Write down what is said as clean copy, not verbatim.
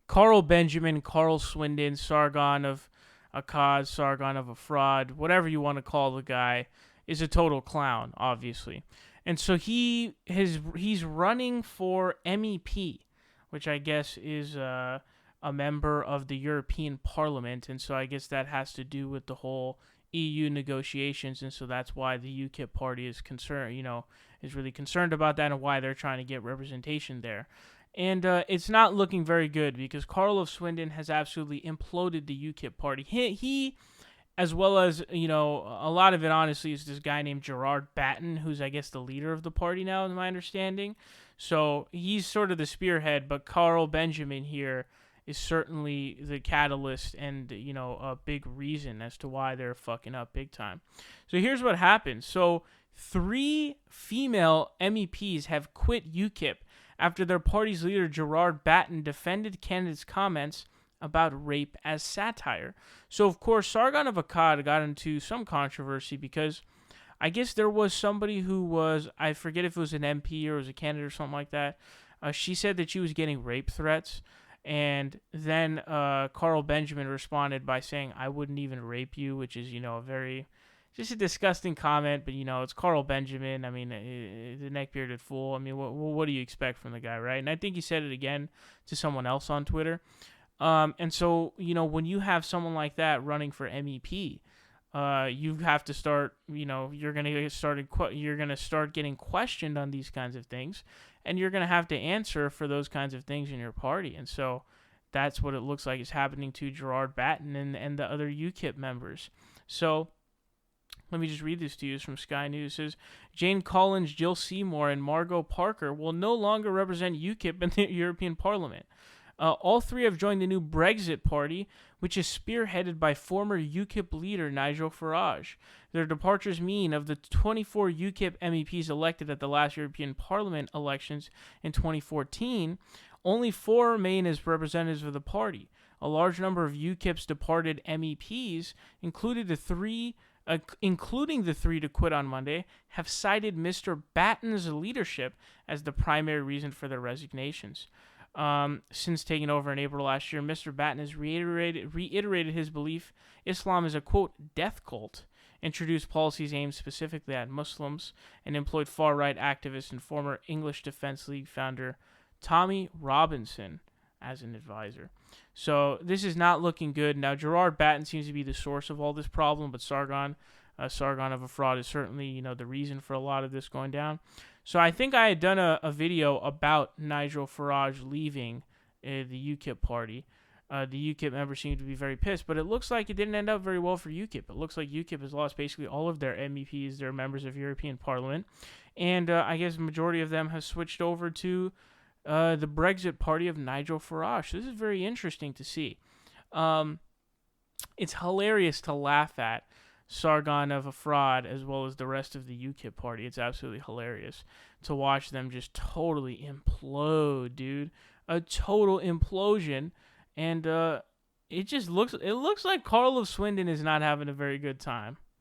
Carl Benjamin, Carl Swindon, Sargon of Akkad, Sargon of Akkad, whatever you want to call the guy, is a total clown, obviously. And so he's running for MEP, which I guess is a member of the European Parliament, and so I guess that has to do with the whole EU negotiations, and so that's why the UKIP party is concerned, is really concerned about that, and why they're trying to get representation there. And it's not looking very good because Carl of Swindon has absolutely imploded the UKIP party. He as well as, a lot of it, honestly, is this guy named Gerard Batten, who's, I guess, the leader of the party now, in my understanding. So he's sort of the spearhead, but Carl Benjamin here is certainly the catalyst and, a big reason as to why they're fucking up big time. So here's what happened. So 3 female MEPs have quit UKIP after their party's leader, Gerard Batten, defended candidates' comments about rape as satire. So, of course, Sargon of Akkad got into some controversy because I guess there was somebody who was, I forget if it was an MP or it was a candidate or something like that. She said that she was getting rape threats. And then Carl Benjamin responded by saying, I wouldn't even rape you, which is, just a disgusting comment. But, it's Carl Benjamin. I mean, the neck-bearded fool. I mean, what do you expect from the guy, right? And I think he said it again to someone else on Twitter. And so, when you have someone like that running for MEP, you have to start, you're going to start getting questioned on these kinds of things, and you're going to have to answer for those kinds of things in your party. And so that's what it looks like is happening to Gerard Batten and the other UKIP members. So let me just read this to you. It's from Sky News. It says, Jane Collins, Jill Seymour, and Margot Parker will no longer represent UKIP in the European Parliament. All 3 have joined the new Brexit party, which is spearheaded by former UKIP leader Nigel Farage. Their departures mean of the 24 UKIP MEPs elected at the last European Parliament elections in 2014, only 4 remain as representatives of the party. A large number of UKIP's departed MEPs, including the 3 to quit on Monday, have cited Mr. Batten's leadership as the primary reason for their resignations. Since taking over in April last year, Mr. Batten has reiterated his belief Islam is a, quote, death cult, introduced policies aimed specifically at Muslims, and employed far-right activist and former English Defence League founder Tommy Robinson as an advisor. So this is not looking good. Now, Gerard Batten seems to be the source of all this problem, but Sargon of Akkad is certainly, the reason for a lot of this going down. So I think I had done a video about Nigel Farage leaving the UKIP party. The UKIP members seem to be very pissed, but it looks like it didn't end up very well for UKIP. It looks like UKIP has lost basically all of their MEPs, their members of European Parliament, and I guess the majority of them have switched over to the Brexit party of Nigel Farage. This is very interesting to see. It's hilarious to laugh at Sargon of Akkad as well as the rest of the UKIP party. It's absolutely hilarious to watch them just totally implode, dude. A total implosion. And it looks like Carl of Swindon is not having a very good time.